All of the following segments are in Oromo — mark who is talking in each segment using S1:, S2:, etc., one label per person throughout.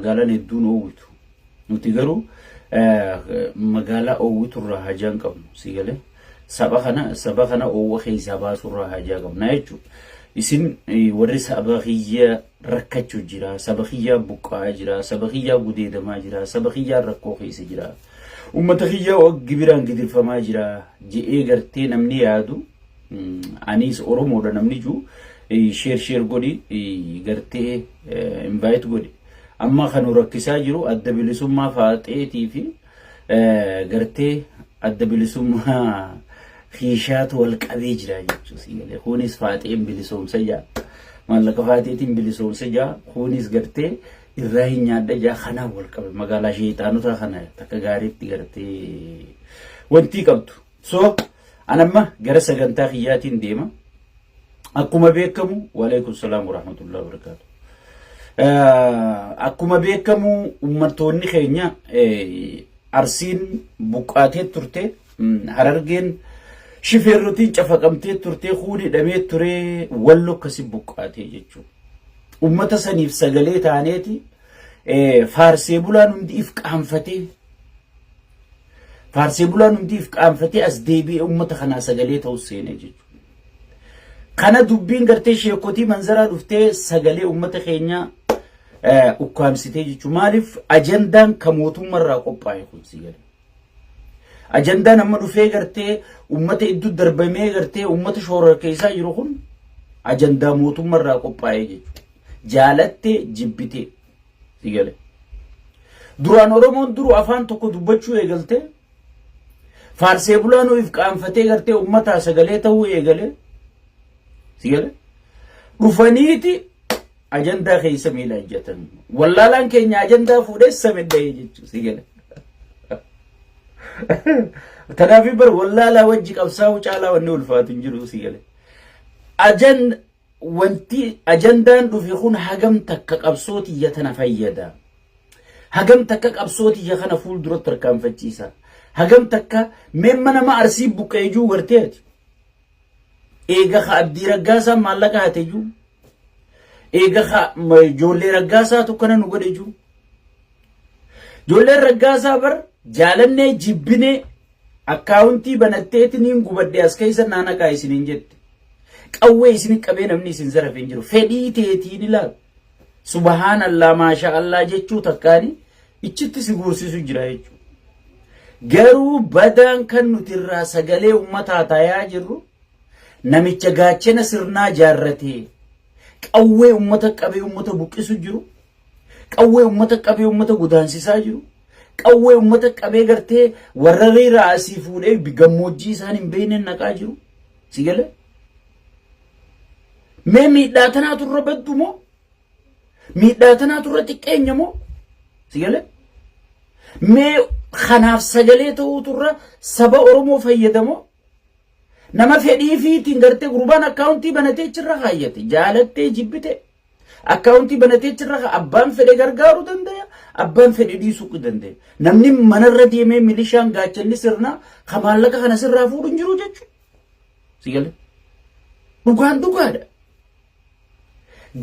S1: Magaalaan hedduun oowwitu. Nuti garuu magaalaa oowwiturraa hajaa hin qabnu. Si galee saba kana oowwa keessaa baasurraa hajaa qabna jechuudha. Isin warri saba kiyya rakkachuu jira, saba kiyya buqqa'aa jira, saba kiyya gudeedamaa jira, saba kiyya rakkoo keessa jira. Uummata kiyya gibiraan gidirfamaa jira je'ee gartee namni yaadu anis Oromoodha namni jiru sheer godhi gartee invite godhi. Amma kan rakkisaa jiru adda bilisummaa faaxeetii fi gartee adda bilisummaa khiishaatu wal qabee jira jechuudha. Kunis faaxeen bilisoomsa jaa maallaqa faaxeetiin bilisoomsa jaa kunis gartee irraa hin nyaadha jaa kanaan wal qabe magaalaa sheexaanota kana takka gaariitti gartee wanti qabdu. So anamma gara sagantaa kiyyaatiin deema. Akkuma beekamu waalaikum salaam wa rahmatullahi wa barakatuh. Akkuma beekamu ummatoonni keenya Arsiin buqqaatee turte, Harargeen shifeerrotiin cafaqamtee turte, Kuuni hidhamee ture, Walloo akkasii buqqaatee jechuudha. Ummata saniif sagalee taaneeti faarsee bulaan hundi if qaanfatee as deebi'ee ummata kanaa sagalee ta'uu seenee jechuudha. Kana dubbiin gartee sheekotii manzaraa dhuftee sagalee ummata keenya ukkaamsitee jechuudha. Maaliif ajandaan kan mootummaarraa qophaa'e kun si galee. Ajandaan amma dhufee gartee ummata iddoo darbamee gartee ummata shoora keessaa jiru kun ajandaa mootummaarraa qophaa'e jechuudha. Jaalattee jibbitee si galee. Duraan Oromoon duru afaan tokko dubbachuu eegalte faarsee bulaan if qaanfatee gartee ummataa sagalee ta'uu eegale. Si galee. Dhufaniiti ajandaa keessa miila ejjatan. Wallaalaan keenya ajandaa fuudhee samedhee jechuudha. Si galee. Tanaafi bar wallaalaa wajji qabsaa'u caalaa wanni ulfaatu hin jiru si galee. Wanti ajandaan dhufe kun hagam takka qabsooti iyya tana fayyada. Hagam takka qabsooti iyya kana fuulduratti tarkaanfachiisa. Hagam takka memma nama Arsii buqqeejuu warteeti. Eega ka Abdii Raggaasaa maallaqa hateejuu. Eega ka ijoollee Raggaasaa tokkana nu godheejuu. Ijoolleen Raggaasaa bar jaalannee jibbinee akkaawuntii banatteetiniin gubadde as keessa naanaqaa isiniin jette. Qawwee isin qabee namni isin zarafee jiru. Fedhii teetiin ilaal. Subhaanallah maashaallah jechuu takkaani ichitti si guursisu jira jechuudha. Garuu badaan kan nuti irraa sagalee ummataa taayaa jirru namicha gaachana sirnaa jaarratee qawwee ummata qabee ummata buqqisu jiru. Qawwee ummata qabee ummata gudaansisaa jiru. Qawwee ummata qabee gartee warra reeraa asii fuudhee gammoojjii isaan hin beekne naqaa jiru. Si galee? Mee miidhaa tanaatu irra baddu moo? Miidhaa tanaatu irra xiqqeenya moo? Si galee? Mee kanaaf sagalee ta'uutu irra saba Oromoo fayyadamoo? Nama fedhii fiitiin gartee gurbaan akkaawuntii banatee chirra kaayyate jaalattee jibbite. Akkaawuntii banatee chirra abbaan fedhe gargaaruu danda'a, abbaan fedhe dhiisuu danda'a. Namni manarra deemee milishaan gaachanni sirnaa kan maallaqa kana sirraa fuudhu hin jiru jechuudha. Si galee? Dhugaan dhugaadha.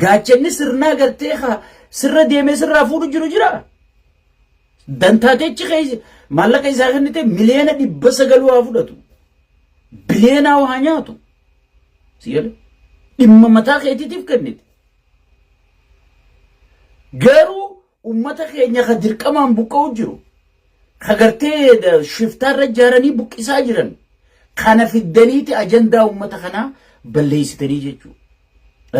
S1: Gaachanni sirnaa gartee sirra deemee sirraa fuudhu jiru jira. Dantaateechi keessa maallaqa isaa kennite miliyoona 900 waa fudhatu. Biliyoonaa waa nyaatu. Si galee? Dhimma mataa keetiitiif kennite. Garuu ummata keenya ka dirqamaan buqqa'u jiru. Ka gartee shiftaarra ijaaranii buqqisaa jiran. Kana fiddaniiti ajandaa ummata kanaa balleessitanii jechuudha.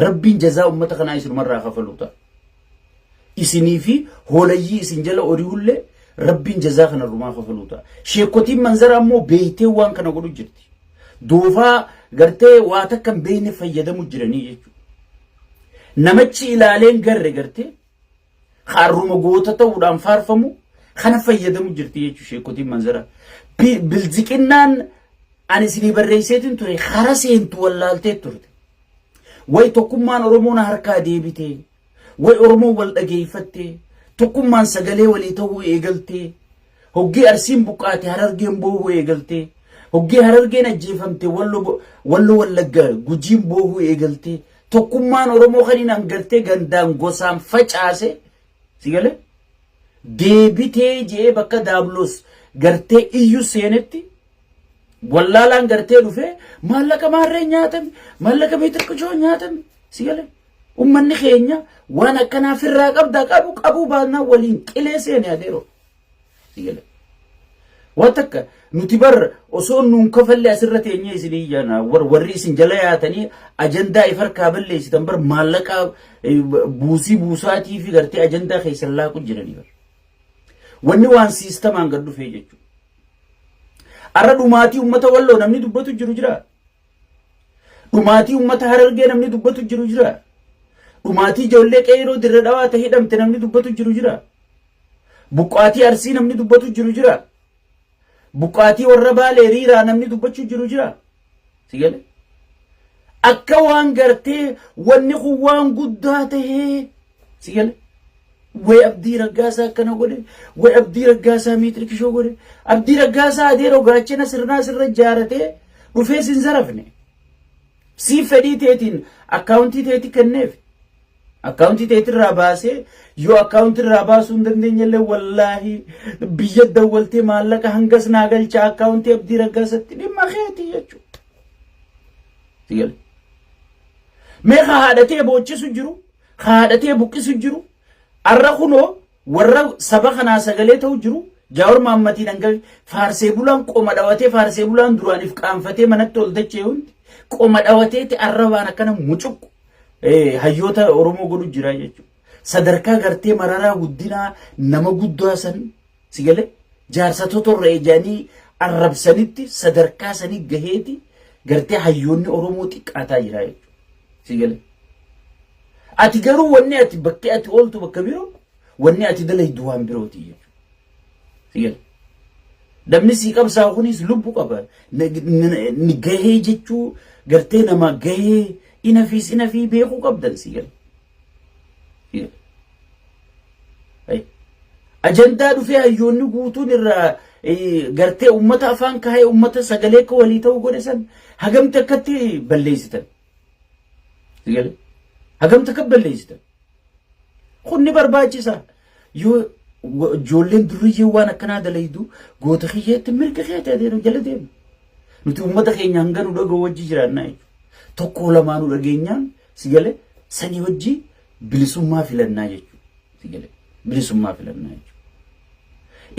S1: Rabbiin jazaa ummata kanaa isinumarraa kafaluu ta'a. Isinii fi hoolayyii isin jala ori'ullee Rabbiin jazaa kana rumaa kafaluu ta'a. Sheekotiin manzara ammoo beeytee waan kana godhu jirti. Doofaa gartee waa takka hin beekne fayyadamu jiranii jechuudha. Namichi ilaaleen garre gartee harruma goota ta'uudhaan faarfamu kana fayyadamu jirti jechuudha sheekotiin manzara. Bilziqinnaan ani isinii barreesseetiin ture hara seentu wallaaltee turte. Way tokkummaan Oromoon harkaa deebitee, way Oromoon wal dhageeffattee, tokkummaan sagalee walii ta'uu eegaltee, hoggii Arsiin buqqaate Harargeen boohuu eegaltee, hoggii Harargeen ajjeefamte Walloo Wallaggaa Gujiin boohuu eegaltee, tokkummaan Oromoo kaniin hangartee gandaan gosaan facaase si galee deebitee jee bakka daablos gartee iyyuu seenetti wallaalaan gartee dhufee maallaqa maarree nyaatame maallaqa meetirqishoo nyaatame si galee ummanni keenya waan akkanaa firraa qabu baannaa waliin qilee seenee adeeroo si galee waan takka nuti bar osoo nuun kafallee asirra teenyee isinii jaana warri isin jala yaatanii ajandaa ifarkaa balleessitan bar maallaqa buusii buusaatii fi gartee ajandaa keessan laaqu jiranii bar wanni waan siistamaan gad dhufee jechuudha. Arra dhumaatii ummata walloo namni dubbatu jiru jira. Dhumaatii ummata harargee namni dubbatu jiru jira. Dhumaatii ijoollee qeeroo dirree dhawaa ta'ee hidhamte namni dubbatu jiru jira. Buqqaatii arsii namni dubbatu jiru jira. Buqqaatii warra baalee riiraa namni dubbachuu jiru jira. Si galee akka waan gartee wanni kun waan guddaa ta'ee si galee way abdii raggaasaa akkana godhe way abdii raggaasaa meetirqishoo godhe abdii raggaasaa adeeroo gaachana sirnaa sirra jaaratee dhufee sin zarafne si fedhii teetiin akkaawuntii teetii kenneef akkaawuntii teetirraa baasee yoo akkaawuntirraa baasuu hin dandeenyellee wallaahi biyya dawwaltee maallaqa hangas naa galchaa akkaawuntii abdii raggaasatti dhimma keetii jechuudha. Si galee mee haadhatee boochisu jiru haadhatee buqqisu jiru arra kuno warra saba kana sagalee ta'u jiru jaawar maammati dangal faarsee bulaan qoma dhawatee faarsee bulaan duraaniif qaanfatee manatti ol dachee hundi qoma dhawateeti arra waan akkana mucuq hayyoota oromoo godhu jira jechuudha. Sadarkaa gartee mararaa guddinaa nama guddaa san si galee jaarsa torre ejanii arrabsanitti sadarkaa sanii gaheeti gartee hayyoonni oromoo xiqqaataa jira jechuudha. Si galee ati garuu wanni ati bakkee ati ooltu bakka biroo wanni ati dalaydu waan birooti jechuudha. Si galee namni si qabsaa kunis lubbu qaba ni gahee jechuu gartee nama gahee inafii beekuu qabdan si galee. Ajandaa dhufee hayyoonni guutuun irraa gartee ummata afaan kaayee ummata sagalee akka walii ta'uu godhe san hagamte akkatti balleessitan. Si galee hagamte akka balleessitan. Kunni barbaachisa yoo ijoolleen duriyyee waan akkanaa dalaydu goota kiyyeetti mirga keetii adeemu jala deemu. Nuti ummata keenya hanga nu dhaga'u wajji jiraannaa jechuudha. Tokko lamaanuu dhageenyaan si galee sanii wajji bilisummaa filannaa jechuudha. Si galee bilisummaa filannaa jechuudha.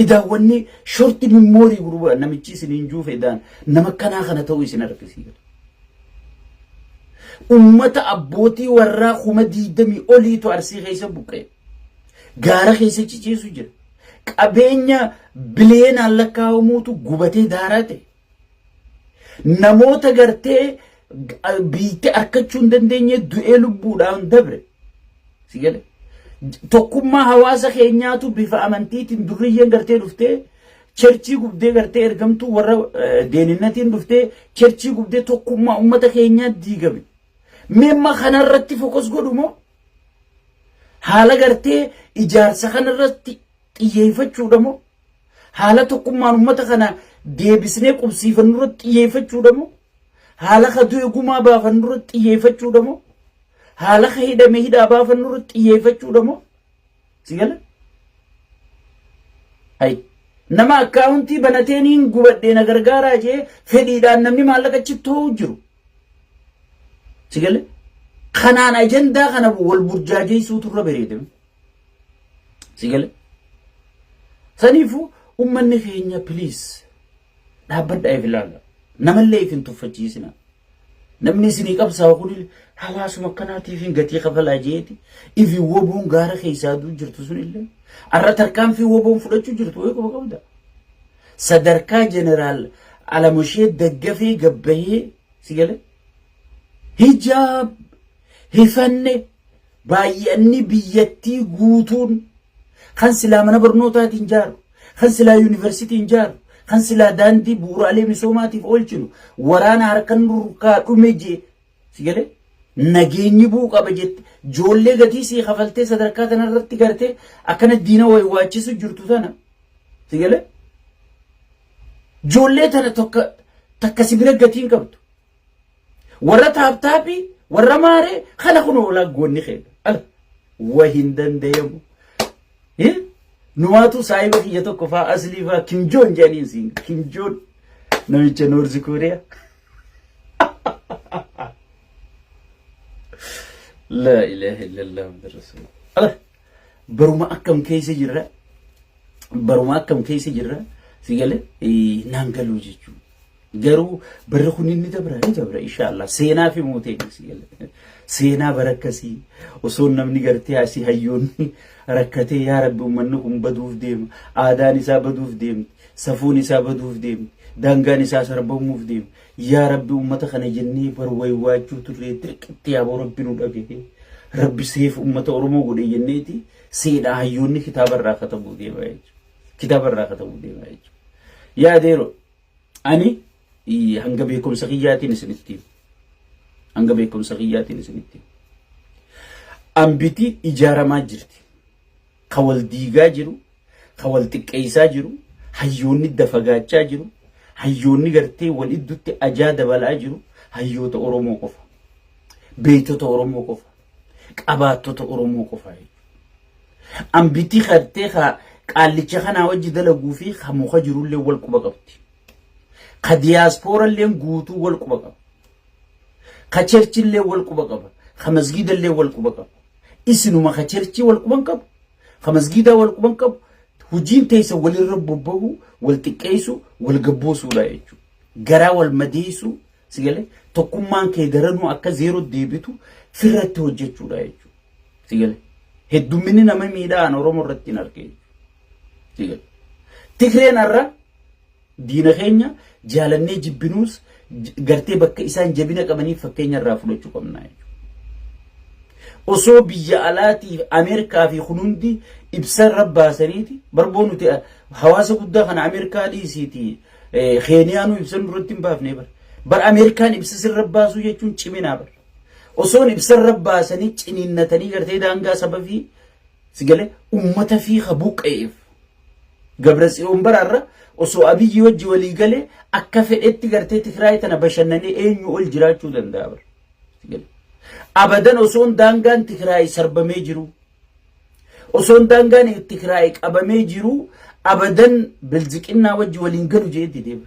S1: Idaawwanni shorti mimoorii gurba namichi isiniin juufe idaan nama kanaa kana ta'uu isin argisiisa. Ummata abbootii warraa kuma 20 oliitu arsii keessa buqqee gaara keessa ciciisu jira. Qabeenya bileenaan lakkaa'amuutu gubatee daaraa ta'e. Namoota gartee biitti arkachuu hin dandeenye du'ee lubbuudhaan dabre. Si galee tokkummaa hawaasa keenyaatu bifa amantiitiin duriyyeen gartee dhuftee cherchii gubdee gartee ergamtuu warra deeninnatiin dhuftee cherchii gubdee tokkummaa ummata keenyaa diigame. Memma kanarratti fokus godhumoo haala gartee ijaarsa kanarratti xiyyeeffachuudha moo haala tokkummaan ummata kana deebisnee qubsiifannurratti xiyyeeffachuudha moo haala kaduu eegumaa baafannurratti xiyyeeffachuudha moo haala hidhamee hidhaa baafannurratti xiyyeeffachuudha moo si galee ay nama akkaawuntii banateeniin gubadhee na gargaaraa jee fedhiidhaan namni maallaqa chittoo jiru si galee kanaan ajandaa kana wal burjaajeessuutu irra bareedame si galee saniifuu ummanni keenya please dhaabbadhaa if ilaala namallee if hin tuffachiisina. Namni isinii qabsaa kun hawaasuma akkanaatiif gatii kafalaa jeeti ifi woboon gaara keessaa jirtu sun illee arra tarkaanfii woboon fudhachuu jirtu way quba qabda. Sadarkaa jeneraal Alamushee Daggafee Gabbahee si galee hijaab hifanne baay'anni biyyattii guutuun kan silaa mana barnootaatiin jaaru kan silaa yuunivarsiitiin jaaru kan silaa daandii bu'uuraalee misoomaatiif oolchinu waraana harkan nurkaa dhume jee si galee nageenyi buu qaba jette ijoollee gatii sii kafaltee sadarkaa tanarratti gartee akkana diina waywaachisu jirtu tana si galee ijoollee tana takka si bira gatiin qabdu warra taaptaapi warra maaree kana kun oolaa goonni keenya ala wahin dandeemu nuwaatu saayiba kiyya tokko faa aslii faa Kim Joon jedhaniin siin Kim Joon namicha Noorzi Kooriyaa. La ilaha illallah Muhammad Rasulullah. Baruma akkam keessa jirra. Baruma akkam keessa jirra. Sigale naangaluu jechuudha. Garuu barra kun inni dabra inshallah seenaa fi mooteen sigale. Seenaa barakkasii osoo namni gartee asii hayyoonni rakkatee yaa rabbi uummanni kun baduuf deema. Aadaan isaa baduuf deemti. Safuun isaa baduuf deemti. Daangaan isaa sarbamuuf deema. Yaa rabbi uummata kana jennee barway waachuu turre dirqitti yaa rabbi nu dhagee. Rabbi seef uummata Oromoo godhe jenneeti seenaa hayyoonni kitaabarraa katabuu deema jechuudha. Kitaabarraa katabuu deema jechuudha. Yaa deero ani hanga beekumsa kiyyaatiin isinitti hanga beekumsa kiyyaatiin isinitti ambiti ijaaramaa jirti. Ka wal diigaa jiru, ka wal xiqqeessaa jiru, hayyoonni dafagaachaa jiru, hayyoonni gartee wal iddutti ajaa dabalaa jiru, hayyoota Oromoo qofa. Beektota Oromoo qofa. Qabaattota Oromoo qofa. Ambiti gartee qaallicha kanaa wajji dalaguu fi ka muka jirullee wal quba qabdi. Ka diyaaspoorallee guutuu wal quba qaba. Ka cherchillee wal quba qaba. Ka masgiidallee wal quba qaba. Isinuma ka cherchii wal quban qabu. Ka masgiidaa wal quban qabu. Hojiin teessa walirra bobbahu, wal xiqqeessu, wal gabboosudha jechuudha. Garaa wal madeessu sigale tokkummaan kee daranuu akka zeeroo deebitu firratti hojjechuudha jechuudha. Sigale heddumminni nama miidhaan Oromoo irratti hin argee. Sigale Tigreen irra diina keenya jaalannee jibbinuus gartee bakka isaan jabina qabaniif fakkeenya irraa fudhachuu qabna jechuudha. Osoo biyya alaatiif Ameerikaa fi hundi ibsa rabbaasaniiti barboon nuti hawaasa guddaa kana Ameerikaa dhiisiiti Keeniyaanuu ibsan duratti hin baafne bar Ameerikaan ibsa sirra baasuu jechuun ciminaa bar osoon ibsa rabbaasanii ciniinnatanii gartee daangaa sababii sigale ummata fi qabuqeef Gabratsiyoon baraarra osoo Abiyyi wajji walii galee akka fedhetti gartee Tigraay tana bashannanee eenyu ol jiraachuu danda'a bar sigale abadan osoon daangaan Tigraay sarbamee jiru osoon daangaan Tigraay qabamee jiru abadan bilziqinnaa wajji waliin galu jeetti deema.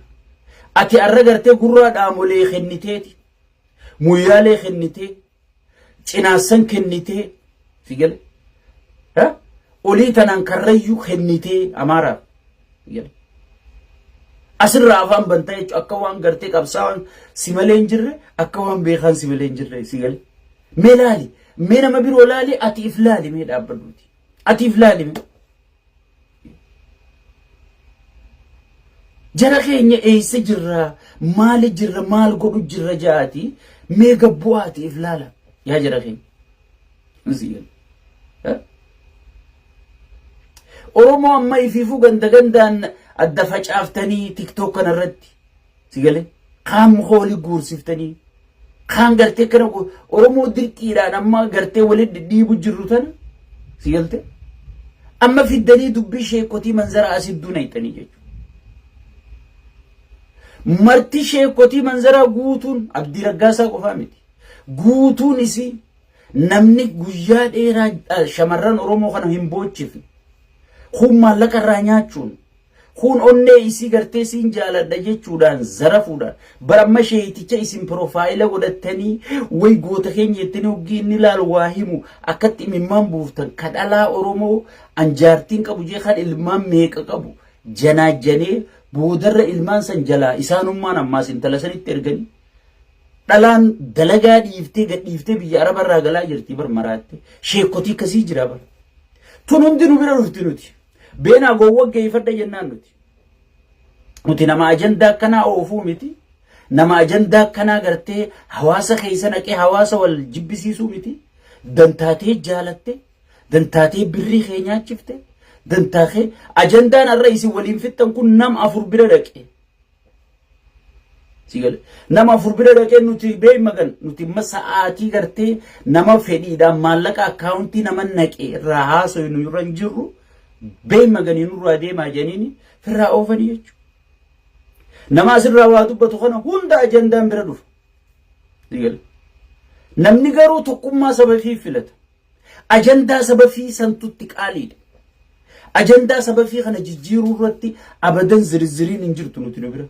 S1: Ati arra gartee gurraa dhaamolee kenniteeti muyyaalee kennitee cinaasan kennitee sigale olii tanaan karrayyuu kennitee Amaaraaf sigale asirraa afaan bantaa jechuun akka waan gartee qabsaa'an si malee hin jirre akka waan beekan si malee hin jirre sigale mee laali mee nama biroo laali ati if laali mee dhaabbadhuuti ati if laali mee jara keenya eessa jirra maali jirra maal godhu jirra jaati mee gabbu'aati if laala yaa jara keenya sigale Oromoo amma ifiifuu gandaan adda facaaftanii TikTok kanarratti sigale kaan muka walii guursiftanii kaan gartee kana Oromoo dirqiidhaan amma gartee walitti dhiibu jirru tana sigalte amma fiddanii dubbii sheekotii manzara asidduu naytanii jechuudha. Marti sheekotii manzara guutuun Abdii Raggaasaa qofaa miti. Guutuun isi namni guyyaa dheeraa shamarran Oromoo kana hin boochifne. Kun maallaqa irraa nyaachuun kun onnee isii gartee siin jaaladha jechuudhaan zarafuudhaan baramma sheeticha isin profaayila godhattanii way goota keenya jettanii hoggii inni laal waa himu akkatti imimmaan buuftan kadhalaa Oromoo anjaartiin qabu jee kan ilmaan meeqa qabu janaajjanee boodarra ilmaan san jalaa isaanummaan ammaas intala sanitti erganii dhalaan dalagaa dhiiftee gadhiiftee biyya Arabarraa galaa jirti barmaraatte sheekotii kasii jira bar tun hundi nu bira dhufti nuti beenaa gowwa geeffadha jennaan nuti nama ajandaa kanaa oofuu miti nama ajandaa kanaa gartee hawaasa keessa naqee hawaasa wal jibbisiisuu miti dantaatee jaalatte dantaatee birrii keenyaachifte dantaakee ajandaan arra isin waliin fixxan kun nama afur bira dhaqe sigale nama afur bira dhaqe nuti beeymagan nuti masa'aatii gartee nama fedhiidhaan maallaqa akkaawuntii nama naqe irraa haasoo nu irra hin jirru beeymagan nurraa deemaa janiini firraa oofanii jechuudha. Nama asirraa waa dubbatu kana hunda ajandaan bira dhufa. Sigale namni garuu tokkummaa sabafii filata. Ajandaa sabafii santutti qaaliidha. ajandaa saba fi kana jijjiiruu irratti abadan zirziriin hin jirtu nuti nu bira.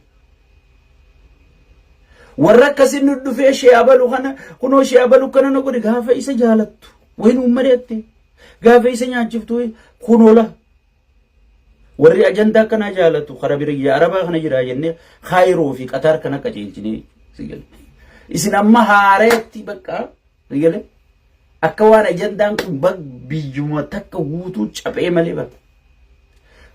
S1: Warra akkasiin nu dhufee shee abalu kana kunoo shee abalu kana na godhe gaafa isa jaalattu wayin uummadeette gaafa isa nyaachiftu kunoola. Warri ajandaa kana jaalatu khara bira arabaa kana jira jenne khayroo fi qatar kana qajeelchine sigale. Isin amma haareetti bakka sigale. Akka waan ajandaan kun biyyuma takka guutuu cabee malee bakka.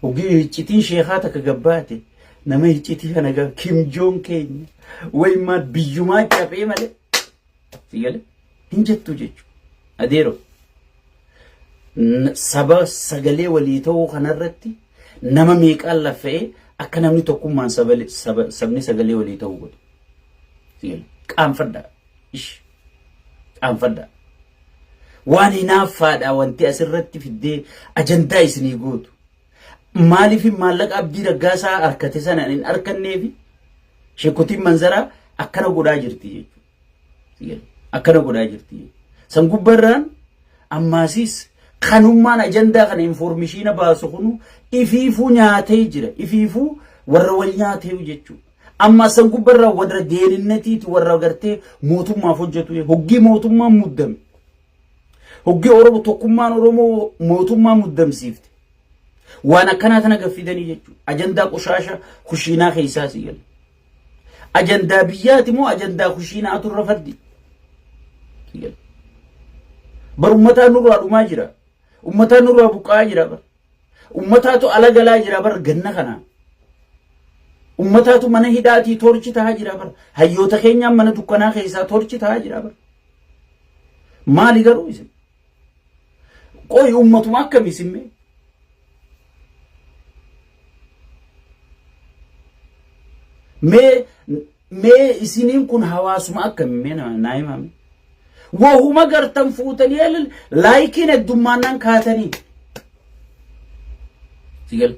S1: Ogii iccitiin sheekhaa takka gabbaate nama iccitii kana Kim Jong keenya wayima biyyuma cabee malee sigale hin jettu jechuudha. Adeero saba sagalee walii ta'uu kanarratti nama meeqaan lafee akka namni tokkummaan sabni sagalee walii ta'uu godhu. Sigale qaanfadhaa ish qaanfadhaa. Waan hinaaffaadha wanti asirratti fiddee ajandaa isinii gootu. Maaliif maallaqa Abdii Raggaasaa harkate sana hin harkanneefi sheekotiin manzaraa akkana godhaa jirti jechuudha. Akkana godhaa jirti. San gubbarraan ammaasiis kanummaan ajandaa kana informeeshina baasu kunu ifiifuu nyaatee jira. Ifiifuu warra wal nyaatee jechuudha. Amma san gubbarraan warra deeninnatiiti warra gartee mootummaaf hojjetu hoggii mootummaan muddame. Hoggii Oromoo tokkummaan Oromoo mootummaa muddamsiifte. Waan akkanaa tana gaffidanii jechuudha. Ajandaa qoshaasha kushiinaa keessaa sigale. Ajandaa biyyaati moo ajandaa kushiinaatu irra faddi? Sigale. Bar ummataa nurraa dhumaa jira. Ummataa nurraa buqqaa jira bar. Ummataatu ala galaa jira bar ganna kana. Ummataatu mana hidhaatii torchi tahaa jira bar. Hayyoota keenyaan mana dukkanaa keessaa torchi tahaa jira bar. Maali garuu isin? Qoy ummatuma akkam isinme? Mee isiniin kun hawaasuma akkamimme naa himame? Wahuma gartan fuutanii laayikiin heddummaannan kaatanii. Sigal.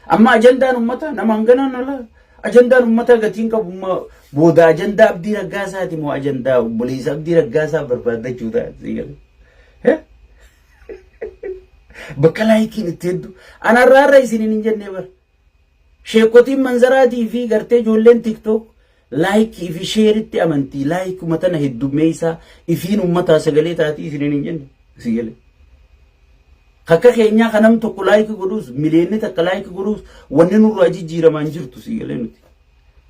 S1: Amma ajandaan ummata nama hanganaan ala. Ajandaan ummata gatiin qabu booda ajandaa Abdii Raggaasaati moo ajandaa obboleessa Abdii Raggaasaa barbaadachuu ta'a sigal. Bakka laayikiin itti hedduu. Anarraarra isiniin hin jennee bara. Sheekotiin manzaraatii fi gartee ijoolleen TikTok laayikii fi sheeritti amantii laayikuma tana heddummeessaa ifiin ummataa sagalee taatii isiniin hin jenne sigale. Akka keenyaa kanam tokko laayikii godhuus miliyoonni takka laayikii godhuus wanni nurraa jijjiiramaan jirtu sigalee nuti.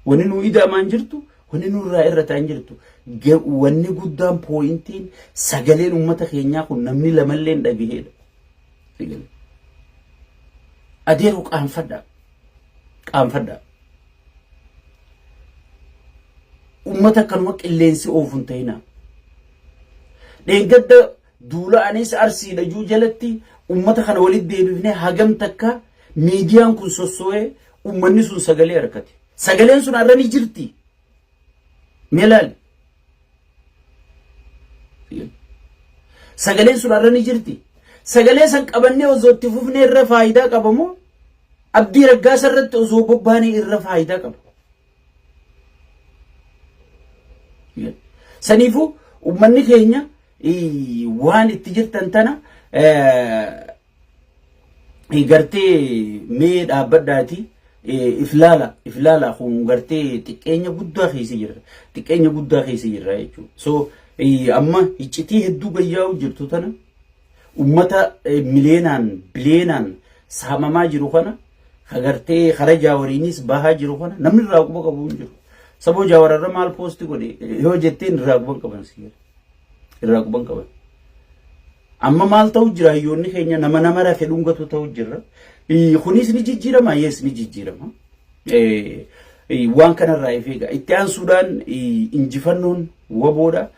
S1: Wanni nuu idaamaan jirtu wanni nurraa irrataan jirtu. Wanni guddaan pooyintiin sagaleen ummata keenyaa kun namni lamalleen dhagaheedha. Sigale. Adeeru qaanfadhaa. Qaanfadhaa. Ummata kanuma qilleensi oofuun ta'inaa. Dheengadda duula anis arsiidha juu jalatti ummata kana walitti deebifnee hagam takka miidiyaan kun sossoo'ee ummanni sun sagalee harkate. Sagaleen sun har'a ni jirti. Meelaali. Sagaleen sun har'a ni jirti. Sagalee san qabannee osoo itti fufnee irra faayidaa qabamoo Abdii Raggaasaa irratti osoo bobbaanee irra faayidaa qaba. Saniifuu ummanni keenya waan itti jirtan tana gartee mee dhaabbadhaati iflaala kun gartee xiqqeenya guddaa keessa jirra. Xiqqeenya guddaa keessa jirra jechuudha. So amma iccitii hedduu gayyaa'u jirtu tana ummata bileenaan saamamaa jiru kana agartee kara jaawariinis bahaa jiru kana namni irraa quba qabu hin jiru. Saboo jaawararra maal poosti godhe yoo jetteen irraa quban qaban siya. Irraa quban qaban. Amma maal ta'u jira hayyoonni keenya nama rafe dhungatu ta'u jira. Kunis ni jijjiirama yes ni jijjiirama. Waan kanarraa ifeega. Itti aansuudhaan injifannoon waboodha.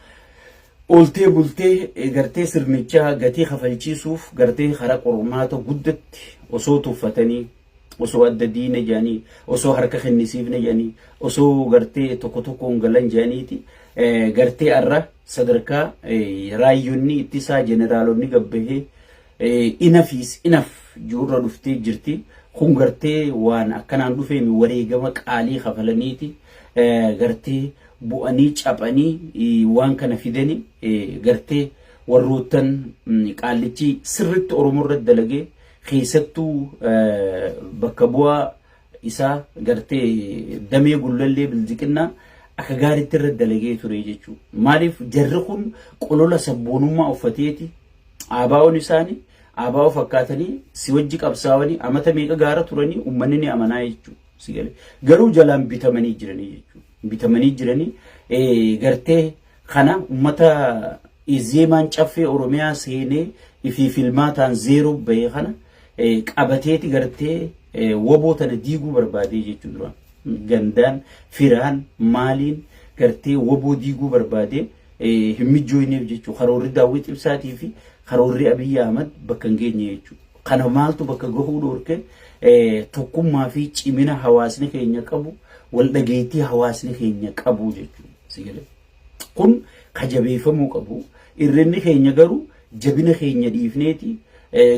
S1: Oltee bultee gartee sirnichaa gatii kafalchiisuuf gartee kara qormaata guddatti osoo tuffatanii osoo adda diina jedhanii osoo harka kennisiifne jedhanii osoo gartee tokkoon galan jedhaniiti gartee arra sadarkaa raayyoonni ittisaa jeneraalonni gabbahee inaf juurra dhuftee jirti kun gartee waan akkanaan dhufeen wareegama qaalii kafalaniiti gartee bu'anii caphanii waan kana fidanii gartee warroottan qaalichi sirritti Oromoo irratti dalagee keessattuu bakka bu'aa isaa gartee damee gullallee bilziqinnaa akka gaariitti irra dalagee ture jechuudha. Maaliif jarri kun qolola sabboonummaa uffateeti aabaa'oon isaanii aabaa'oo fakkaatanii si wajji qabsaawanii amata meeqa gaara turanii uummanni ni amanaa jechuudha. Si galee garuu jalaan bitamanii jiranii jechuudha. Bitamanii jiranii gartee kana uummata izeemaan caffee Oromiyaa seenee ifii filmaataan zeeroo bahee kana qabateeti gartee woboo tana diiguu barbaadee jechuudha. Gandaan firaan maaliin gartee woboo diiguu barbaadee himmijoineef jechuudha. Karoorri Daawit Ibsaatii fi karoorri Abiy Ahmad bakka hin geenye jechuudha. Kana maaltu bakka gahuu dhoorke tokkummaa fi cimina hawaasni keenya qabu wal dhageettii hawaasni keenya qabu jechuudha. Kun kajabeeffamuu qabu. Irrinni keenya garuu jabina keenya dhiifneeti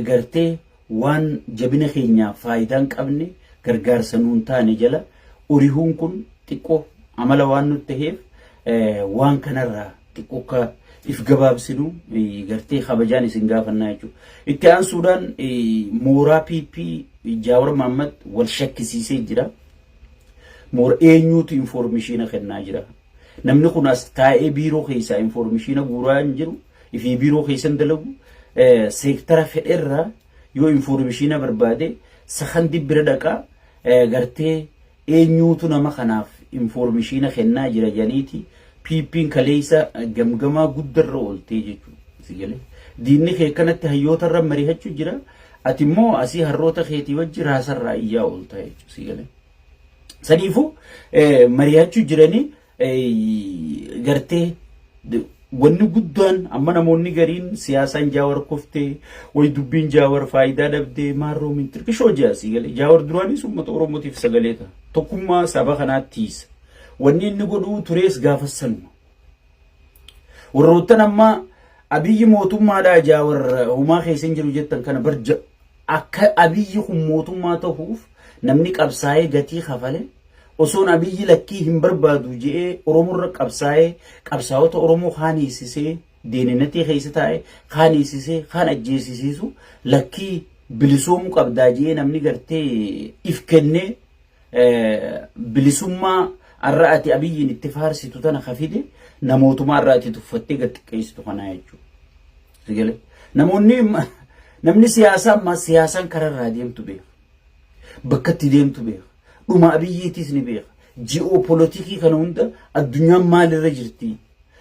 S1: gartee waan jabina keenya faayidaan qabne gargaarsa nuun taane jala urihuun kun xiqqoo amala waan nutti ta'eef waan kanarraa xiqqoo ka if gabaabsinu gartee kabajaan isin gaafannaa jechuudha. Itti aansuudhaan mooraa PP Jaawar Mahammad wal shakkisiisee jira. Moora eenyuutu informeeshina kennaa jira. Namni kun as taa'ee biiroo keessaa informeeshina guuraa hin jiru. Ifii biiroo keessan dalagu seektara fedherraa yoo informeeshina barbaade sakandi bira dhaqaa gartee eenyuutu nama kanaaf informeeshina kennaa jira janiiti PP'n kaleessa gamgamaa guddarra ooltee jechuudha. Diinni kee kanatti hayyoota irra mari'achuu jira. Ati immoo asii harroota keetii wajji raasarraa iyyaa ooltaa jechuudha. Saniifuu mari'achuu jiranii gartee wanni guddaan amma namoonni gariin siyaasaan Jaawar koftee way dubbiin Jaawar faayidaa dhabdee maarroo min tirkishoo jaasii galee Jaawar duraanis uummata Oromootiif sagalee ta'a. Tokkummaa saba kanaattiis wanni inni godhuu turees gaafassanuma. Warroottan amma Abiyyi mootummaadhaa Jaawar humaa keessan jiru jettan kana barja akka Abiyyi kun mootummaa ta'uuf namni qabsaa'ee gatii kafale osoon Abiyyi lakkii hin barbaadu jedhee Oromoorra qabsaa'ee qabsaa'ota Oromoo kaaniisisee deeninatee keessa taa'ee kaaniisisee kaan ajjeesisiisu lakkii bilisoomuu qabdaa jedhee namni gartee if kennee bilisummaa arra ati Abiyyiin itti faarsitu tana kafide namootuma arra ati tuffattee gattiqqeessitu kanaa jechuudha. Namni siyaasaa amma siyaasaan kararraa deemtu beeka. Bakka itti deemtu beeka. Dhuma Abiyyiitis ni beeka. Ji'oopolitikii kana hunda addunyaan maalirra jirti?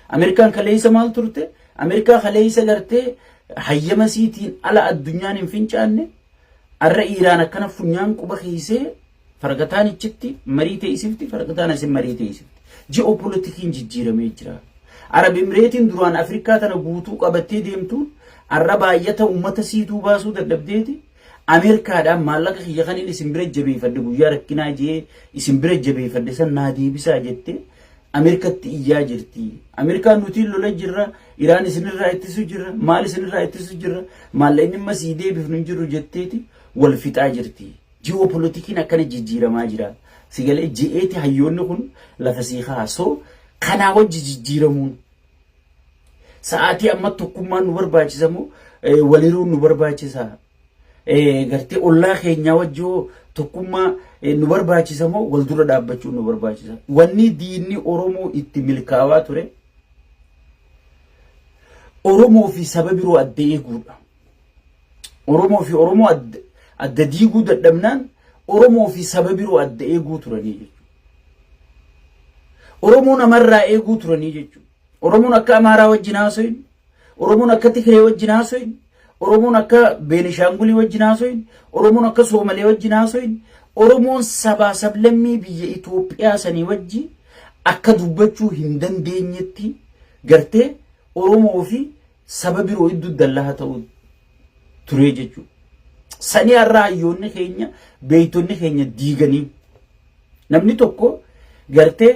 S1: Ameerikaan kaleessa maal turte? Ameerikaa kaleessa gartee hayyama siitiin ala addunyaan hin fincaanne arra Iiraan akkana funyaan quba keessee fargataan ichitti marii teessifti fargataan asin marii teessifti. Ji'oopolitikiin jijjiiramee jira. Arab Imireetiin duraan Afrikaa tana guutuu qabattee deemtuun arra baay'ata uummata siituu baasuu dadhabdeeti. Ameerikaadhaan maallaqa kiyya kan inni isin bira jabeeffadde guyyaa rakkinaa jee isin bira jabeeffadde san naa deebisaa jette Ameerikatti iyyaa jirti. Ameerikaan nuti lola jirra, Iraan isinirraa ittisu jirra, maal isinirraa ittisu jirra, maallaqni amma sii deebifnu hin jirru jetteeti wal fixaa jirti. Ji'oopolitikiin akkana jijjiiramaa jira. Sigalee je'eeti hayyoonni kun lafa sii kaasoo kanaa wajji jijjiiramuun sa'aatii amma tokkummaan nu barbaachisamu waliiruun nu barbaachisa. Gartee ollaa keenyaa wajjoo tokkummaa nu barbaachisamoo wal dura dhaabbachuu nu barbaachisa. Wanni diinni Oromoo itti milkaawaa ture Oromoo fi saba biroo adda eeguudha. Oromoo fi Oromoo adda diiguu dadhabnaan Oromoo fi saba biroo adda eeguu turanii jechuudha. Oromoo namarraa eeguu turanii jechuudha. Oromoon akka Amaaraa wajjin haasoyin, Oromoon akka Tigree wajjin haasoyin, Oromoon akka Beenishaangulii wajjin haasoyin, Oromoon akka Soomalee wajjin haasoyin, Oromoon sabaa sablammii biyya Itoophiyaa sanii wajji akka dubbachuu hin dandeenyetti gartee Oromoo fi saba biroo iddoo dallaha ta'u ture jechuudha. Sanii har'a hayyoonni keenya beeytonni keenya diiganii namni tokko gartee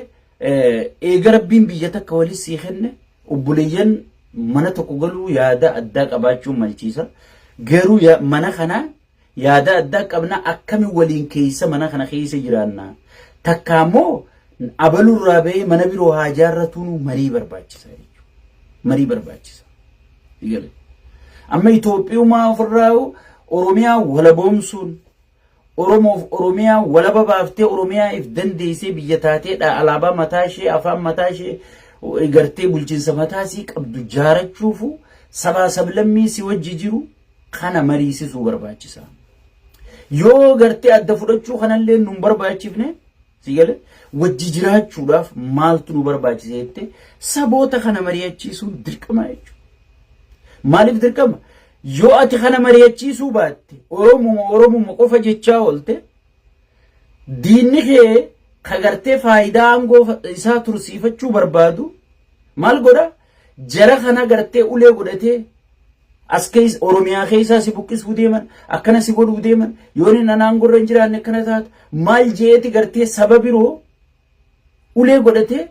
S1: eega rabbiin biyya takka walis sii kenne obboleeyyan mana tokko galuu yaada addaa qabaachuun malchiisa. Garuu mana kana yaada addaa qabna akkami waliin keessa mana kana keessa jiraanna. Takka ammoo abalurraa ba'ee mana biroo haa jaarratuun marii barbaachisa jechuudha. Marii barbaachisa. Amma Itoophiyaa ofirraa Oromiyaa wala boomsuun Oromoof Oromiyaa wala babaaftee Oromiyaa if dandeessee biyya taateedha alaabaa mataa ishee afaan mataa ishee gartee bulchiinsa mataa isii qabdu jaarachuufu sabaa sablammii si wajji jiru kana mariisisuu barbaachisa. Yoo gartee adda fudhachuu kanallee nu barbaachifne sigale wajji jiraachuudhaaf maaltu nu barbaachisa jette saboota kana mari'achiisuun dirqama jechuudha. Maaliif dirqama? Yoo ati kana mari'achiisuu baatte Oromuma qofa jechaa oolte diinni kee kagartee faayidaa aangoo isaa tursiifachuu barbaadu maal godha? Jara kana gartee ulee godhatee as keessa Oromiyaa keessaa si buqqisuu deeman akkana si godhuu deeman yoo inni aangoo irra hin jiraanne akkana taata maal jeeti gartee saba biroo ulee godhatee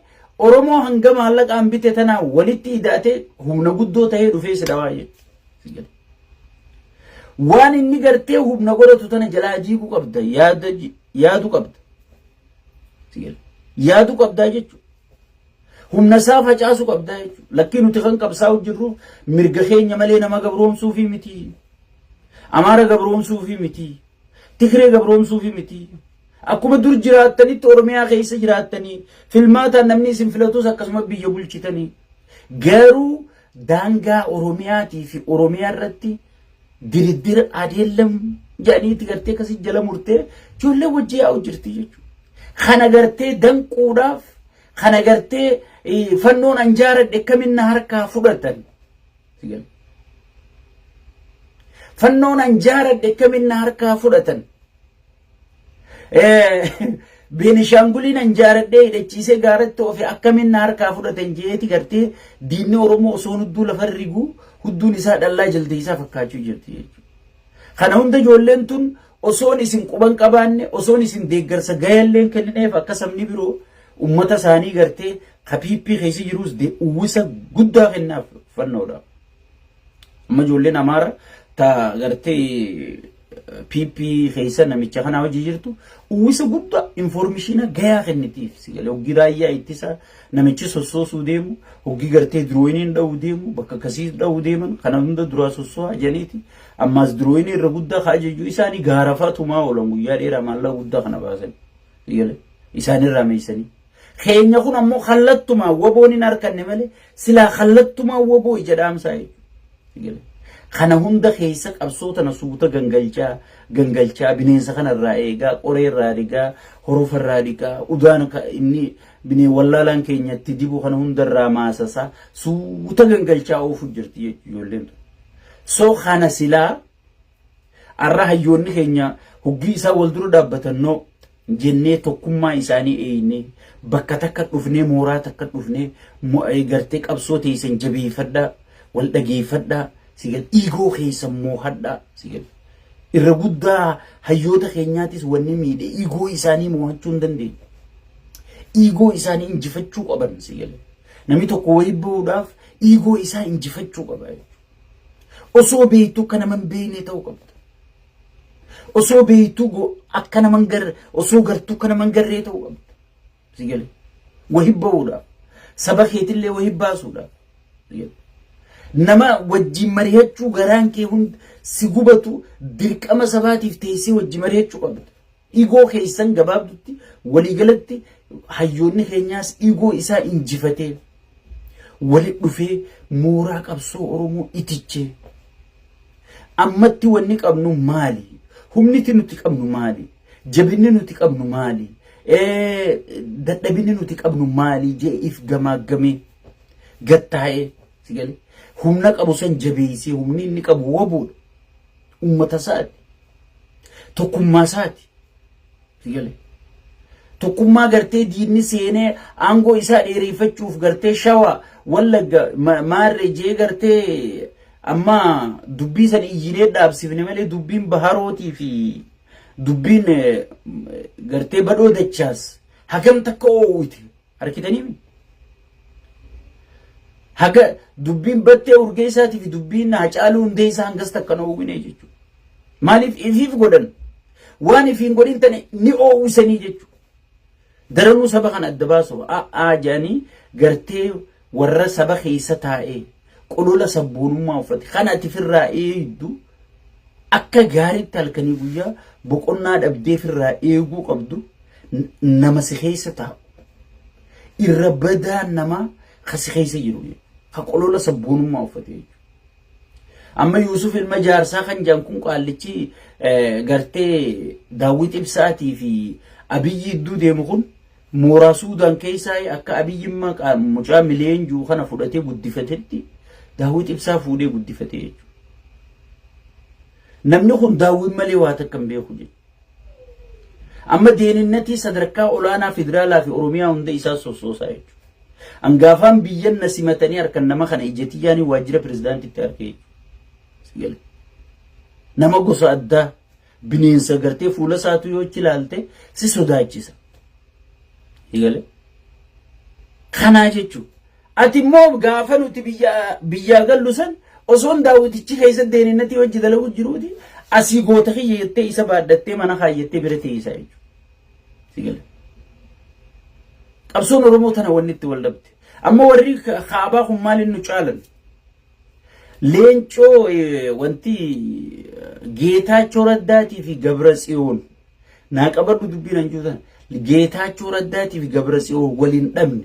S1: Oromoo hanga maallaqaan bite tanaa walitti hidhatee humna guddoo ta'ee dhufee si dhawaa jechuudha. Waan inni gartee humna godhatu tana jalaa jiiguu qabda yaadu qabda. Yaadu qabdaa jechuudha. Humna isaa facaasuu qabdaa jechuudha. Lakkii nuti kan qabsaa'u jirru mirga keenya malee nama gabroomsuufi miti. Amaara gabroomsuufi miti. Tigree gabroomsuufi miti. Akkuma dur jiraattanitti Oromiyaa keessa jiraattanii filmaataan namni isin filatus akkasuma biyya bulchitanii garuu daangaa Oromiyaatii fi Oromiyaa irratti diriddira adeellam jedhaniiti gartee kasi jala murtee ijoollee wajji yaa'u jirti jechuudha. Kana gartee danquudhaaf kana gartee fannoon anjaaradhe kaminna harkaa fudhatan. Fannoon anjaaradhe kaminna harkaa fudhatan. Beenishaanguliin anjaaradhee hidhachiisee gaaratti ofe akkaminna harkaa fudhatan jeeti gartee diinni Oromoo osoo hudduu lafa riguu hudduun isaa dhallaa jaltee isaa fakkaachuu jirti jechuudha. Kana hunda ijoolleen tun osoon isin quban qabaanne osoon isin deeggarsa gayalleen kennineef akka sabni biroo ummata isaanii gartee kapiippii keessa jirus uwwisa guddaa kennaaf fannoodha. Amma ijoolleen Amaara ta gartee piippii keessa namicha kana hojii jirtu uwwisa guddaa informeeshina gayaa kennitiif sigale hoggi raayyaa ittisa namichi sossoosuu deemu hoggi gartee dirooyiniin dha'uu deemu bakka kasii dha'uu deeman kana hunda duraa sossoo hajaniiti ammaas dirooyinii irra guddaa kaajajuu isaanii gaarafaa tumaa oolan guyyaa dheeraa maallaa guddaa kana baasan sigale isaanirraa meeysanii keenya kun ammoo kallattumaa waboon hin harkanne malee silaa kallattumaa waboo ija dhaamsaa sigale kana hunda keessa qabsoota na suuta gangalchaa bineensa kanarraa eegaa qoree irraa dhigaa horofa irraa dhigaa udaan inni binee wallaalaan keenyatti dibu kana hundarraa maasasaa suuta gangalchaa oofu jirti ijoolleen tun. So kana silaa arra hayyoonni keenya hoggii isaa wal dura dhaabbatannoo jennee tokkummaa isaanii eeynee bakka takka dhufnee mooraa takka dhufnee gartee qabsoo teessan jabeeffadhaa wal dhageeffadhaa. Sigal ego keessa moohadhaa sigal irra guddaa hayyoota keenyaatis wanni miidhe ego isaanii moohachuu hin dandeenye. Ego isaanii injifachuu qaban sigal namni tokko wayii bahuudhaaf ego isaa injifachuu qaba. Osoo beektuu akka naman beekne ta'uu qabda. Osoo beektuu akka naman osoo gartuu akka naman garree ta'uu qabda. Sigal wayii bahuudhaaf saba keetillee wayii baasuudhaaf sigal. Nama wajji mari'achuu garaan kee hunda si gubatu dirqama sabaatiif teessee wajji mari'achuu qabda. Igoo keessan gabaabdutti waliigalatti hayyoonni keenyaas igoo isaa injifatee wali dhufee mooraa qabsoo Oromoo itichee ammatti wanni qabnu maali? Humniti nuti qabnu maali? Jabinni nuti qabnu maali? Dadhabinni nuti qabnu maali? Jee if gamaagamee gattaa'ee sigalee. Humna qabu san jabeessee humni inni qabu wabuudha. Ummata isaati. Tokkummaa isaati. Sigale. Tokkummaa gartee diinni seenee aangoo isaa dheereeffachuuf gartee shawaa wallagga maarree jee gartee amma dubbii san iyyinee dhaabsifne malee dubbiin baharootii fi dubbiin gartee badhoo dachaas hagam takka oowwiti harkitanii haga dubbiin battee urgee isaatii fi dubbiin Haacaaluu hundee isaa hangas takka oowwine jechuudha. Maaliif ifiif godhan waan ifiin godhin tane ni oowwisanii jechuudha. Daranuu saba kan adda baasu jedhanii gartee warra saba keessa taa'ee qolola sabboonummaa uffate kan ati firraa eeyiddu akka gaariitti halkanii guyyaa boqonnaa dhabdeef irraa eeguu qabdu nama si keessa taa'u irra badaa nama kasi keessa jiru ka qolola sabboonummaa uffate amma Yusuf ilma jaarsaa kan jaan kun qaallichi gartee Daawit Ibsaatii fi Abiyyi idduu deemu kun mooraa Suudaan keessaa akka Abiyyi mucaa mileenjuu kana fudhatee guddifatetti Daawit Ibsaa fuudhee guddifate jechuudha. Namni kun Daawit malee waa takka hin beeku jechuudha. Amma deeninnatii sadarkaa olaanaa federaalaa fi Oromiyaa hunda isaa sossoosaa jechuudha. Angaafaan biyyan na simatanii harkan nama kana ijjetiyaanii waajjira pirezidaantitti harkee jechuudha. Nama gosa addaa bineensa gartee fuula isaatu yoo ichi ilaalte si sodaachisa. Kanaa jechuudha. Ati immoo gaafa nuti biyyaa gallu san osoon Daawitichi keessa deeninnatii hojii dalagu jiruuti asii goota kiyyeettee isa baaddattee mana kaayyettee bira teessaa jechuudha. Qabsoon Oromoo tana wanni itti wal dhabde. Amma warri kaabaa kun maaliin nu caalan? Leencoo wanti Geetaachoo Raddaatii fi Gabratsiyoon naa qabadhu dubbiin hanjuutan Geetaachoo Raddaatii fi Gabratsiyoon waliin dhabne.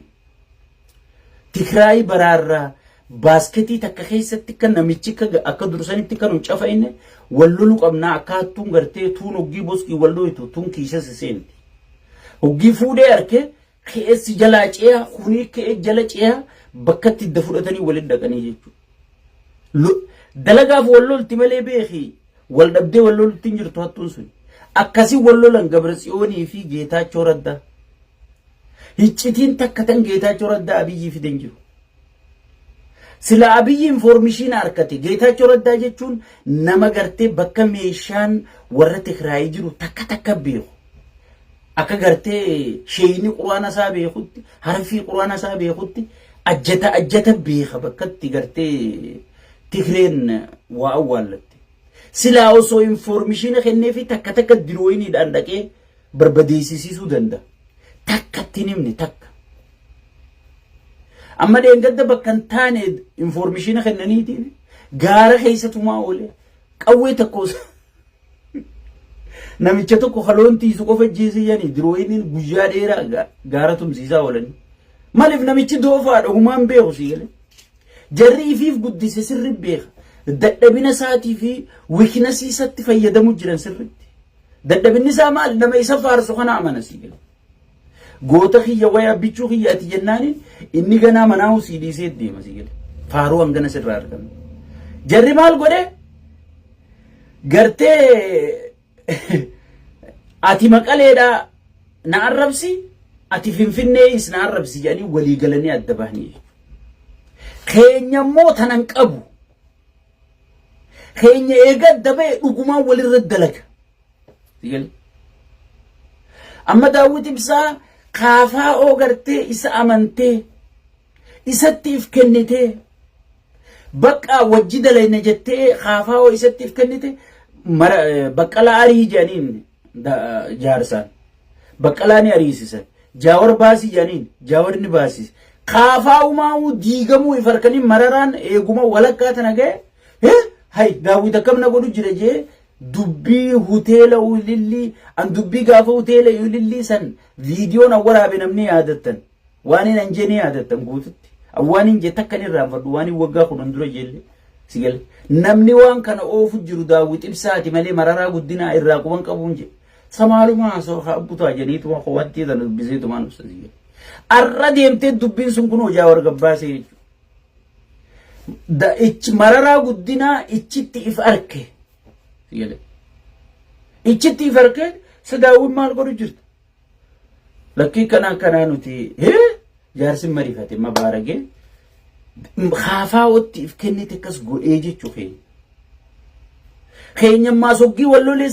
S1: Tigraay baraarraa baasketii takka keessatti kan namichi akka dursanitti kan huncafa inni wallolu qabnaa akka hattuun gartee tuun hoggii boskii wallooytu tuun kiisa seenti. Hoggii fuudhee harkee keessi jalaa ceeyaa kunii ka'ee jala ceeyaa bakkatti idda fudhatanii waliin dhaqanii jechuudha. Dalagaaf wallolti malee beekii wal dhabdee wallolti hin jirtu hattuun sun. Akkasii wallolan Gabratsiyoonii fi Geetaachoo Raddaa. Hiccitiin takka tan Geetaachoo Raddaa Abiyyi fiden jiru. Sila Abiyyi information harkate Geetaachoo Raddaa jechuun nama gartee bakka meeshaan warra Tigraay jiru takka beeku. Akka gartee sheeyni quraana isaa beekutti harfii quraana isaa beekutti ajjata beeka bakkatti gartee Tigreen waa awwaalatte. Sila osoo information kenneefi takka dirooyiniidhaan dhaqee barbadeessisuu danda'a. Takka nimni takka. Amma deengadda bakka hin taane information kennaniitiin gaara keessatumaa oole qawwee tokkos namicha tokko haloontiisu qofa jeesiyanii dirooyiniin guyyaa dheeraa gaara tumsiisaa oolanii. Maaliif namichi doofaadha humaan beeku siigale. Jarri ifiif guddise sirri beeka. Dadhabina isaatii fi wiiknesii isatti fayyadamu jiran sirritti. Dadhabinni isaa maal nama isa faarsu kana amana siigale. Goota kiyya waya bichuu kiyyaati jennaaniin inni ganaa manaa usii dhiisee deema siigale. Faaruu hangana sirraa argamu. Jarri maal godhe? Gartee ati Maqaleedhaa na arrabsi ati Finfinnees na arrabsi jedhanii walii galanii adda bahanii. Keenya immoo tanan qabu. Keenya eegadda ba'e dhugumaan walirra dalaga. Siigale. Amma Daawit Ibsaa kaafaa oo gartee isa amantee isattiif kennitee bakka wajji dalayna jettee kaafaa oo isattiif kennite baqqalaa arii jedhaniin jaarsaan baqqalaa ni ariisisan jaawar baasii jedhaniin jaawar ni baasise kaafaa umaa'uu diigamuu ifarkanii mararaan eeguma walakkaa tana ga'e hay Daawit akkam na godhu jira jee dubbii hoteela ulilli an dubbii gaafa hoteela ulilli san viidiyoon waraabe namni yaadattan waan hin anjene yaadattan guututti waan hin jettakkan irraa fadhu waan waggaa kunan dura jelle sigal namni waan kana oofu jiru Daawit Ibsaati malee mararaa guddina irraa quban qabuun je samaaluma soo habbuta jeniitu waan qowantii tan biseetu maan ubsasigal arra deemtee dubbiin sun kun hojaa wargabbaasee da ich mararaa guddina ichitti if arke sigal ichitti if arke Daawit maal godhu jirta lakkii kana nuti jaarsin marifate mabaarage kaafaa otti if kennite kas godhee jechuu keenya maasoggii wallolee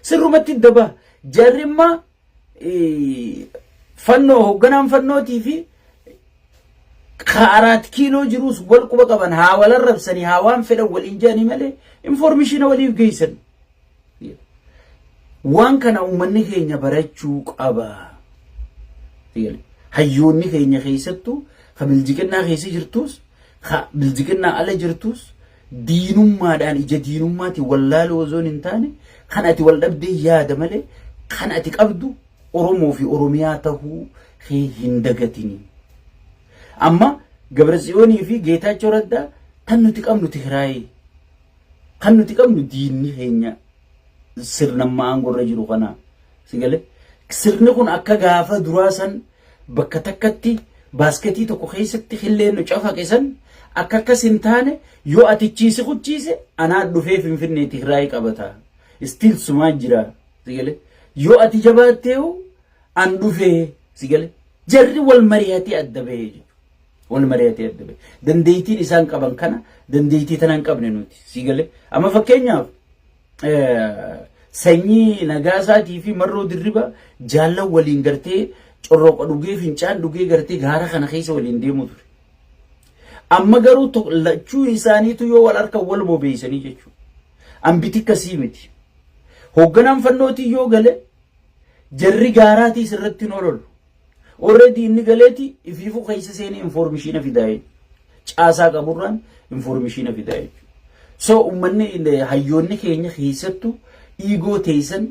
S1: sirrumatti daba jarrimma fannoo hogganaan fannootii fi 4 kiiloo jiruus wal quba qaban haa wal arrabsanii haa waan fedhan wal injaanii malee information waliif geessan. Waan kana uummanni keenya barachuu qaba. Hayyoonni keenya keessattuu ka biljiqannaa keessa jirtus ka biljiqannaa ala jirtus diinummaadhaan ija diinummaati wallaaloo zoon hin taane kan ati wal dhabdee yaada malee kan ati qabdu Oromoo fi Oromiyaa tahuu hin dagatini. Amma Gabratsiyoonii fi Geetaachoo Raddaa kan nuti qabnu Tigraay kan nuti qabnu diinni keenya sirnammaa aangorra jiru kana sigale sirni kun akka gaafa duraa san bakka takkatti baasketii tokko keessatti hilleenu cafaqisan akka akkas hin taane yoo atichiisi kuchiise anaa dhufee Finfinnee Tigraay qabata still sumaa jira sigale yoo ati jabaattee an dhufee sigale jarri wal mari'atee adda bahee wal mari'atee adda bahee dandeettiin isaan qaban kana dandeettii tanan qabne nuti sigale amma fakkeenyaaf sanyii Nagaasaatii fi Marroo Dirriba jaallan waliin gartee corroqa dhugee fincaan dhugee gartee gaara kana keessa waliin deemu ture. Amma garuu lachuu isaaniitu yoo wal harka wal bobeessanii jechuudha. Ambiti kasii miti. Hoogganaan fannootii yoo gale jarri gaaraatii sirratti hin oololu. Already inni galeeti ifiifuu keessa seenee information fidaa'e. Caasaa qaburraan information fidaa'e. So ummanni hayyoonni keenya keessattuu ego teessan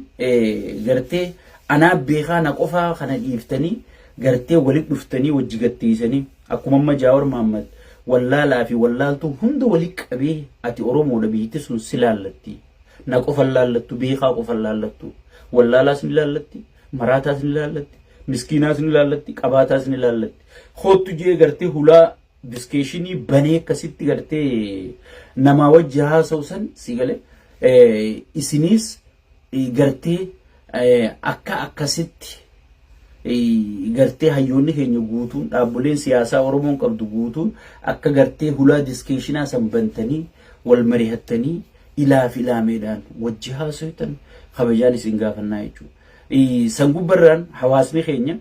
S1: gartee anaa beekaa na qofaa kana dhiiftanii gartee walitti dhuftanii wajji gatteessanii akkuma amma Jaawar Mahammad wallaalaa fi wallaaltuu hunda walitti qabee ati Oromoodha biyyatti sun si laallatti na qofa laallattu beekaa qofa laallattu wallaalaas ni laallatti maraataas ni laallatti miskiinaas ni laallatti qabaataas ni laallatti hoottu jee gartee hulaa diskeeshinii banee akkasitti gartee namaa wajji haasa'u san si galee isinis gartee akka akkasitti gartee hayyoonni keenya guutuun dhaabbileen siyaasaa Oromoon qabdu guutuun akka gartee hulaa diskeeshinaa san bantanii wal mari'attanii ilaaf ilaameedhaan wajji haasa'utan kabajaan isin gaafannaa jechuudha. San gubbarraan hawaasni keenya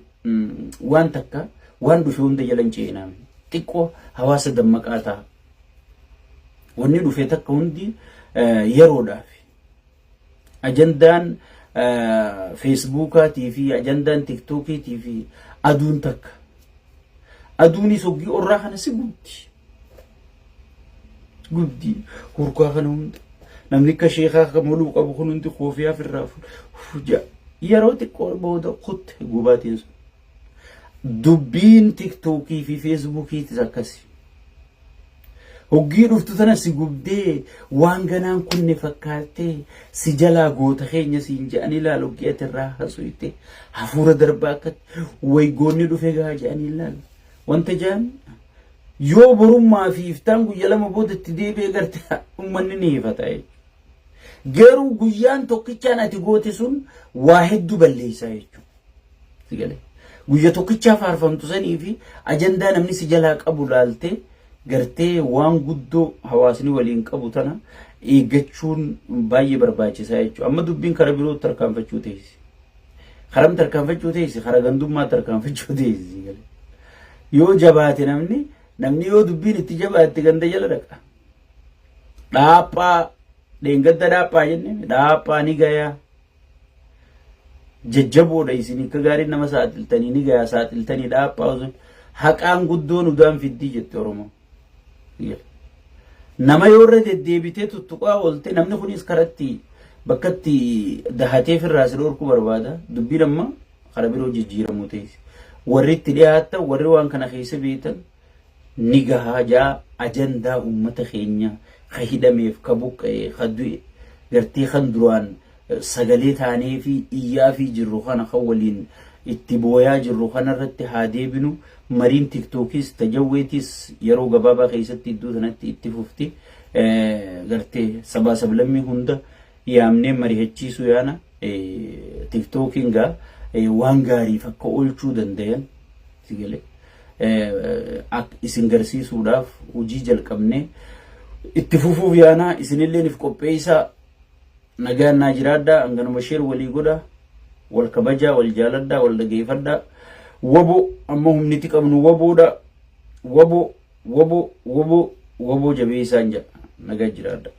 S1: waan takka waan dhufe hunda jalan ceenaa xiqqoo hawaasa dammaqaa ta'a. Wanni dhufe takka hundi yeroodhaaf ajandaan Facebookaatii fi ajandaan TikTokii fi aduun takka aduunis hoggii orraa kana si guddi hurkaa kana hunda namni akka sheekaa kamaluu qabu kun hundi koofiyaaf irraa fuudha yeroo xiqqoo booda kutte gubaatiin sun dubbiin TikTokii fi Facebookiitis akkasi. Hoggii dhuftu tana si gubdee waan ganaan kunne fakkaatee si jalaa goota keenya siin jedhanii ilaalu hoggii atirraa hasuite hafuura darbaa akkatti waygoonni dhufe gaa jedhanii ilaalu wanta jedhan yoo borummaa fi iftaan guyya lama boodatti deebi'ee garte uummanni ni hifata garuu guyyaan tokkichaan ati goote sun waa hedduu balleessaa jechuudha. Guyya tokkichaa faarfamtu sanii fi ajandaa namni si jalaa qabu laaltee gartee waan guddoo hawaasni waliin qabu tana eeggachuun baay'ee barbaachisaa jechuudha. Amma dubbiin karaa biroo tarkaanfachuu teessi. Karaa tarkaanfachuu teessi, karaa gandummaa tarkaanfachuu teessi. Yoo jabaate namni yoo dubbiin itti jabaate ganda jala dhaqa. Dhaaphaa dheengadda dhaaphaa jenne dhaaphaa ni gayaa. Jajjaboodha isin akka gaariin nama saaxiltanii ni gayaa saaxiltanii dhaaphaa osoo haqaan guddoon udaan fiddii jette Oromoo. Nama yoo irra deddeebitee tuttuqaa oolte namni kunis karatti bakkatti dahatee firraa si dhorkuu barbaada dubbiin amma karaa biroo jijjiiramuu teessi. Warri itti dhiyaatan warri waan kana keessa beekan ni gahaa jaa ajandaa uummata keenya ka hidhameef ka buqqa'ee ka du'e gartee kan duraan sagalee taanee fi iyyaa fi jirru kana kan waliin itti booyaa jirru kanarratti haa deebinu. Mariin TikTokis tajawweetis yeroo gabaabaa keessatti iddoo sanatti itti fufti gartee sabaa sablammii hunda yaamnee mari'achiisuu yaana TikTokiin gaa waan gaariif akka oolchuu dandayan sigale isin garsiisuudhaaf hojii jalqabnee itti fufuuf yaana isinillee if qopheessaa nagaan naa jiraadhaa hanganuma sheer walii godha wal kabajaa wal jaaladhaa wal dhageeffadhaa. Wabo amma humniti qabnu waboodha wabo jabeessaan jedha nagaa jiraadha.